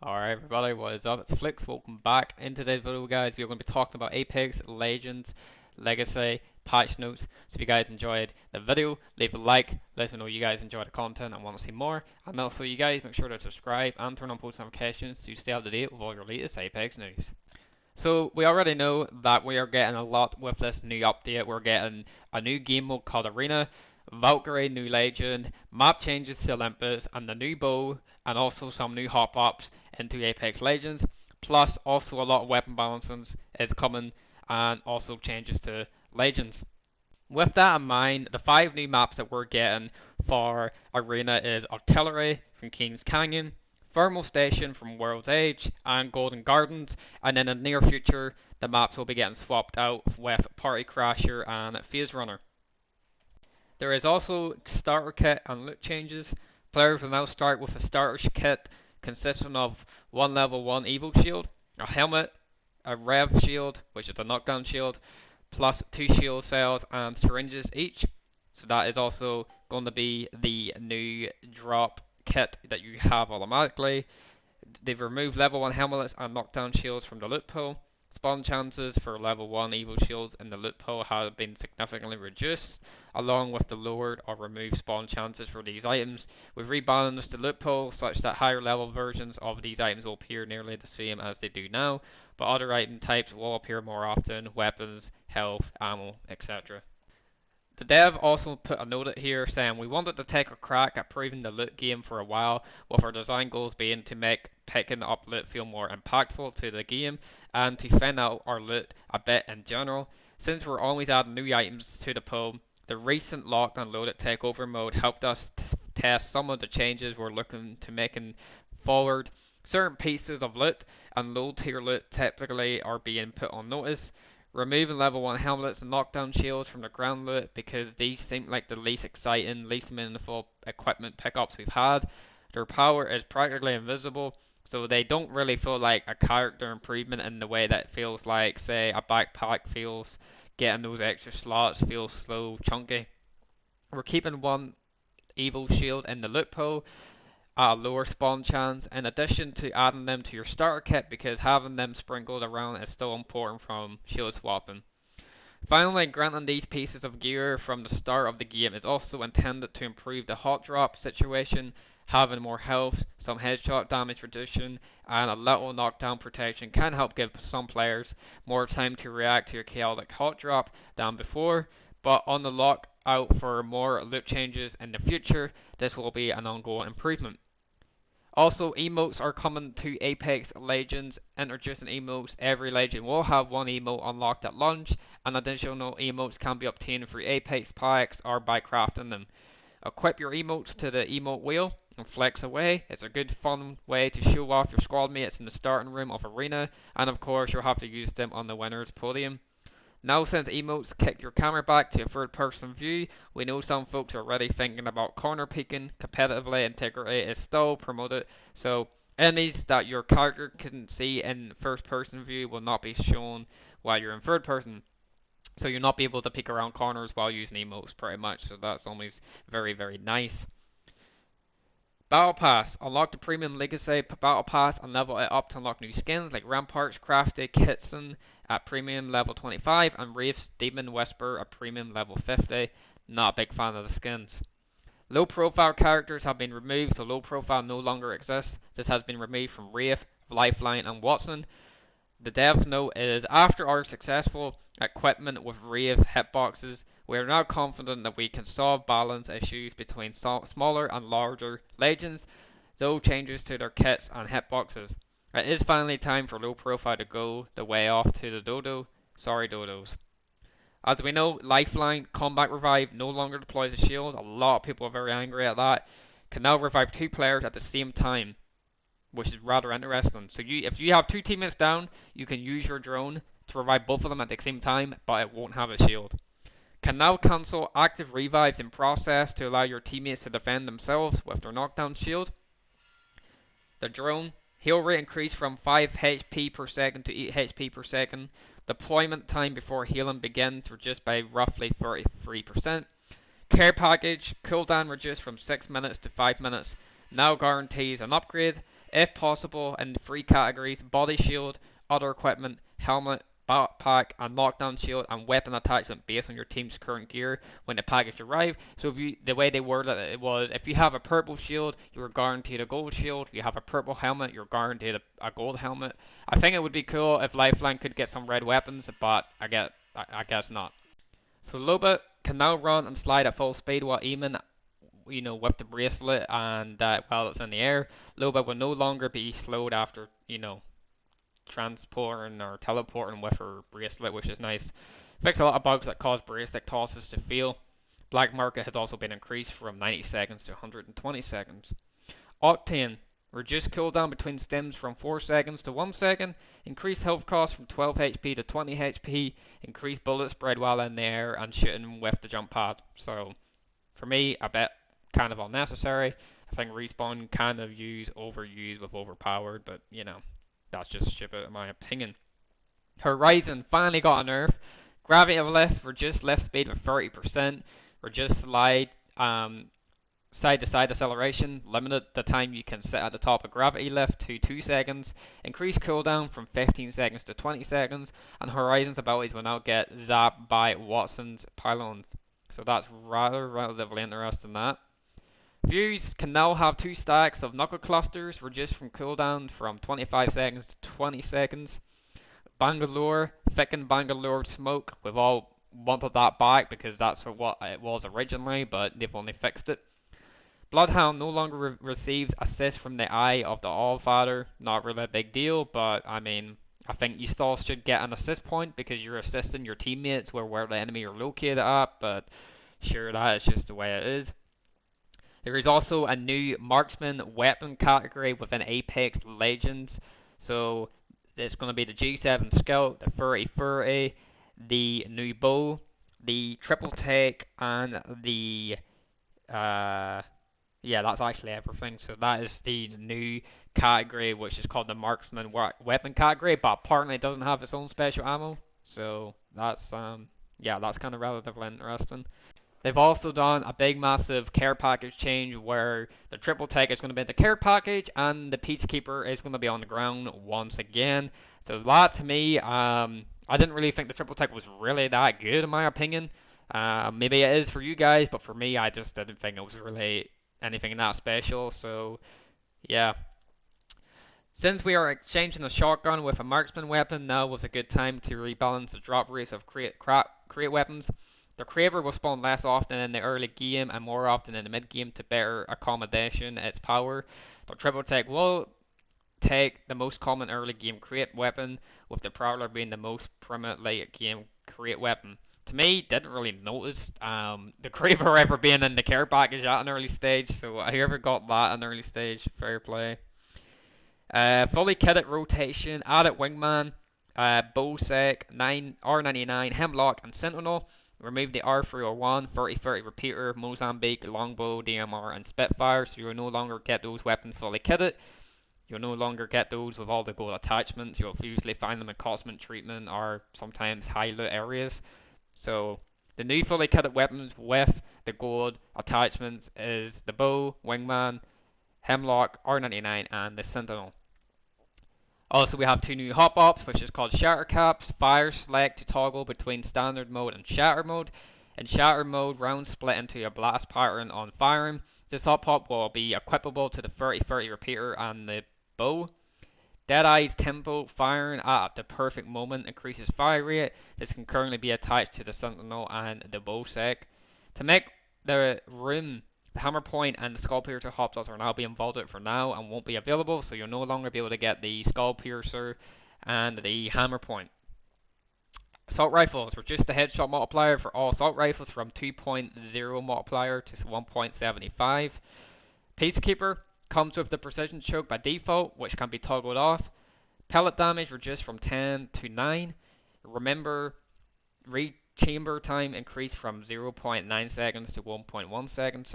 Alright everybody, what is up? It's Flix, welcome back. In today's video guys, we're going to be talking about Apex Legends Legacy patch notes. So if you guys enjoyed the video, leave a like, let me know you guys enjoy the content and want to see more. And also you guys make sure to subscribe and turn on post notifications so you stay up to date with all your latest Apex news. So we already know that we are getting a lot with this new update. We're getting a new game mode called Arena, Valkyrie new legend, map changes to Olympus, and the new bow, and also some new hop ups into Apex Legends. Plus, also a lot of weapon balances is coming, and also changes to Legends. With that in mind, the 5 new maps that we're getting for Arena is Artillery from King's Canyon, Thermal Station from World's Edge, and Golden Gardens. And in the near future, the maps will be getting swapped out with Party Crasher and Phase Runner. There is also starter kit and loot changes. Players will now start with a starter kit consisting of one level 1 Evo shield, a helmet, a Rev shield, which is a knockdown shield, plus 2 shield cells and syringes each. So that is also going to be the new drop kit that you have automatically. They've removed level 1 helmets and knockdown shields from the loot pool. Spawn chances for level 1 Evo shields in the loot pool have been significantly reduced, along with the lowered or removed spawn chances for these items. We've rebalanced the loot pool such that higher level versions of these items will appear nearly the same as they do now, but other item types will appear more often: weapons, health, ammo, etc. The dev also put a note here saying, "We wanted to take a crack at proving the loot game for a while, with our design goals being to make picking up loot feel more impactful to the game and to thin out our loot a bit in general. Since we're always adding new items to the pool, the recent locked and loaded takeover mode helped us test some of the changes we're looking to making forward. Certain pieces of loot and low tier loot typically are being put on notice. Removing level 1 helmets and knockdown shields from the ground loot because these seem like the least exciting, least meaningful equipment pickups we've had. Their power is practically invisible, so they don't really feel like a character improvement in the way that it feels like, say, a backpack feels. Getting those extra slots feels slow, chunky. We're keeping one evil shield in the loot pool at a lower spawn chance, in addition to adding them to your starter kit because having them sprinkled around is still important from shield swapping. Finally, granting these pieces of gear from the start of the game is also intended to improve the hot drop situation. Having more health, some headshot damage reduction, and a little knockdown protection can help give some players more time to react to your chaotic hot drop than before, but on the lookout for more loot changes in the future, this will be an ongoing improvement. Also, emotes are coming to Apex Legends. Introducing emotes, every legend will have one emote unlocked at launch, and additional emotes can be obtained through Apex packs or by crafting them. Equip your emotes to the emote wheel and flex away. It's a good fun way to show off your squad mates in the starting room of Arena, and of course you'll have to use them on the winner's podium. Now, since emotes kick your camera back to a third person view, we know some folks are already thinking about corner peeking. Competitively, integrity is still promoted, so enemies that your character can see in first person view will not be shown while you're in third person. So you'll not be able to peek around corners while using emotes pretty much, so that's always very, very nice. Battle Pass. Unlock the Premium Legacy Battle Pass and level it up to unlock new skins like Rampart's Crafty Kitson at Premium level 25 and Wraith's Demon Whisper at Premium level 50. Not a big fan of the skins. Low profile characters have been removed, so low profile no longer exists. This has been removed from Wraith, Lifeline, and Watson. The dev note is, after our successful equipment with Wraith hitboxes, we are now confident that we can solve balance issues between smaller and larger legends, though changes to their kits and hitboxes. It is finally time for low profile to go the way off to the dodo. Sorry, dodos. As we know, Lifeline Combat Revive no longer deploys a shield. A lot of people are very angry at that. Can now revive 2 players at the same time, which is rather interesting. So if you have 2 teammates down, you can use your drone to revive both of them at the same time, but it won't have a shield. Can now cancel active revives in process to allow your teammates to defend themselves with their knockdown shield. The drone heal rate increased from 5 HP per second to 8 HP per second. Deployment time before healing begins reduced by roughly 33%. Care package cooldown reduced from 6 minutes to 5 minutes. Now guarantees an upgrade if possible, in the three categories: body shield, other equipment, helmet, backpack, and lockdown shield, and weapon attachment based on your team's current gear when the package arrives. So if you, the way they worded it was, if you have a purple shield, you are guaranteed a gold shield. If you have a purple helmet, you're guaranteed a gold helmet. I think it would be cool if Lifeline could get some red weapons, but I guess not. So Loba can now run and slide at full speed while aiming, with the bracelet, and while it's in the air. Loba will no longer be slowed after, transporting or teleporting with her bracelet, which is nice. Fix a lot of bugs that cause bracelet tosses to fail. Black market has also been increased from 90 seconds to 120 seconds. Octane. Reduce cooldown between stims from 4 seconds to 1 second. Increase health cost from 12 HP to 20 HP. Increase bullet spread while in the air and shooting with the jump pad. So, for me, a bit kind of unnecessary. I think respawn kind of overused with overpowered, but that's just stupid in my opinion. Horizon finally got a nerf. Gravity of lift, reduce lift speed with 30%. Reduce slide, side to side acceleration, limited the time you can sit at the top of gravity lift to 2 seconds. Increase cooldown from 15 seconds to 20 seconds. And Horizon's abilities will now get zapped by Watson's pylons. So that's relatively interesting that. Views can now have 2 stacks of knuckle clusters, reduced from cooldown from 25 seconds to 20 seconds. Bangalore, thickened Bangalore smoke. We've all wanted that back because that's what it was originally, but they've only fixed it. Bloodhound no longer receives assist from the eye of the Allfather. Not really a big deal, but I think you still should get an assist point because you're assisting your teammates where the enemy are located at, but sure, that is just the way it is. There is also a new marksman weapon category within Apex Legends. So it's going to be the G7 Scout, the 30-30, the new bow, the triple take, and the that's actually everything. So that is the new category, which is called the marksman weapon category, but apparently it doesn't have its own special ammo. So that's kind of relatively interesting. They've also done a big massive care package change where the triple take is going to be in the care package and the Peacekeeper is going to be on the ground once again. So that to me, I didn't really think the triple take was really that good in my opinion. Maybe it is for you guys, but for me I just didn't think it was really anything that special. So yeah. Since we are exchanging a shotgun with a marksman weapon, now was a good time to rebalance the drop rates of crate weapons. The Kraber will spawn less often in the early game and more often in the mid game to better accommodation its power. The triple take will take the most common early game crate weapon, with the Prowler being the most prominent late game crate weapon. To me, didn't really notice the Kraber ever being in the care package at an early stage, so whoever got that at an early stage, fair play. Fully kitted rotation, added Wingman, Bowsec, R99, Hemlock, and Sentinel. Remove the R301, 30-30 repeater, Mozambique, Longbow, DMR, and Spitfire, so you'll no longer get those weapons fully kitted. You'll no longer get those with all the gold attachments. You'll usually find them in cosmetic treatment or sometimes high loot areas. So the new fully kitted weapons with the gold attachments is the Bow, Wingman, Hemlock, R99, and the Sentinel. Also, we have 2 new hop ops, which is called Shatter Caps. Fire select to toggle between standard mode and shatter mode. In shatter mode, rounds split into a blast pattern on firing. This hop op will be equipable to the 30-30 repeater and the bow. Deadeye's tempo firing at the perfect moment increases fire rate. This can currently be attached to the Sentinel and the Bowsec. To make the room, the hammer point and the skull piercer hops are now being vaulted for now and won't be available, so you'll no longer be able to get the skull piercer and the hammer point. Assault rifles, reduce the headshot multiplier for all assault rifles from 2.0 multiplier to 1.75. Peacekeeper comes with the precision choke by default, which can be toggled off. Pellet damage reduced from 10 to 9. Remember, chamber time increased from 0.9 seconds to 1.1 seconds,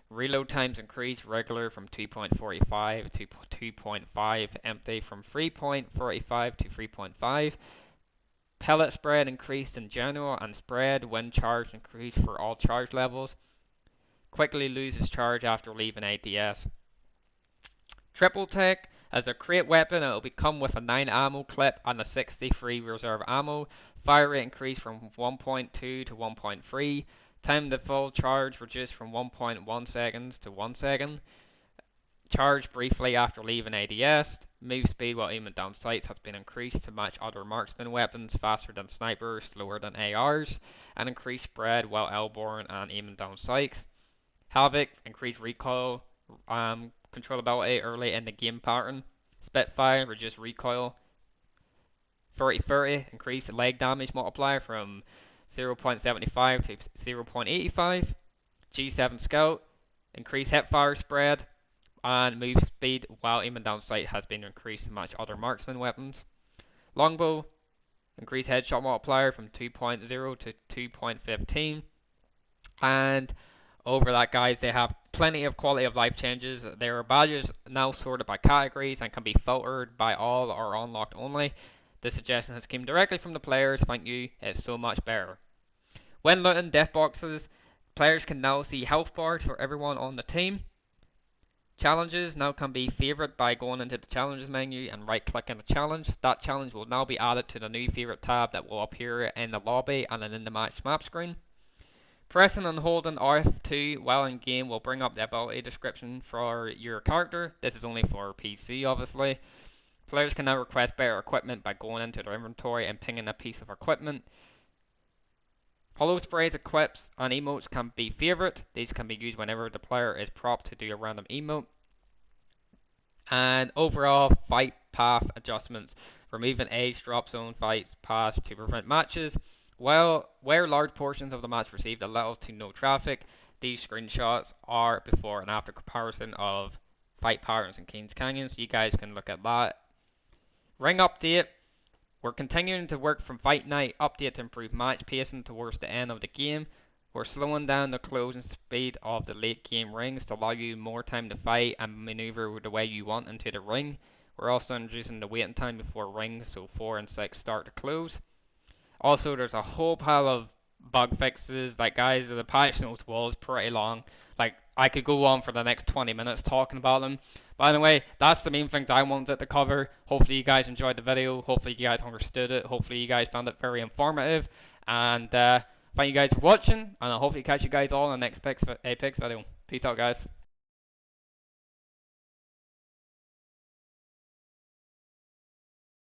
Reload times increased regular from 2.45 to 2.5, empty from 3.45 to 3.5. Pellet spread increased in general, and spread when charged increased for all charge levels. Quickly loses charge after leaving ATS. Triple Tech as a crate weapon, it will become with a 9 ammo clip and a 63 reserve ammo. Fire rate increased from 1.2 to 1.3. Time to full charge reduced from 1.1 seconds to 1 second. Charge briefly after leaving ADS. Move speed while aiming down sights has been increased to match other marksman weapons, faster than snipers, slower than ARs, and increased spread while elbowing and aiming down sights. Havoc, increased recoil controllability early in the game pattern. Spitfire, reduced recoil. 30-30, increased leg damage multiplier from 0.75 to 0.85. G7 Scout, increased hipfire spread and move speed while aiming down sight has been increased to match other marksman weapons. Longbow, increased headshot multiplier from 2.0 to 2.15. And over that, guys, they have plenty of quality of life changes. There are badges now sorted by categories and can be filtered by all or unlocked only. This suggestion has come directly from the players. Thank you, it's so much better. When looting death boxes, players can now see health bars for everyone on the team. Challenges now can be favoured by going into the challenges menu and right clicking a challenge. That challenge will now be added to the new favourite tab that will appear in the lobby and in the match map screen. Pressing and holding RF2 while in game will bring up the ability description for your character. This is only for PC, obviously. Players can now request better equipment by going into their inventory and pinging a piece of equipment. Hollow sprays, equips, and emotes can be favourite. These can be used whenever the player is propped to do a random emote. And overall fight path adjustments. Removing age drop zone fights paths to prevent matches. Well, where large portions of the match received a little to no traffic, these screenshots are before and after comparison of fight patterns in Kings Canyon, so you guys can look at that. Ring update. We're continuing to work from Fight Night update to improve match pacing towards the end of the game. We're slowing down the closing speed of the late game rings to allow you more time to fight and maneuver the way you want into the ring. We're also introducing the waiting time before rings, so 4 and 6 start to close. Also, there's a whole pile of bug fixes. Like, guys, the patch notes was pretty long. Like, I could go on for the next 20 minutes talking about them. But anyway, that's the main things I wanted to cover. Hopefully you guys enjoyed the video. Hopefully you guys understood it. Hopefully you guys found it very informative. And thank you guys for watching. And I'll hopefully catch you guys all in the next Apex video. Peace out, guys.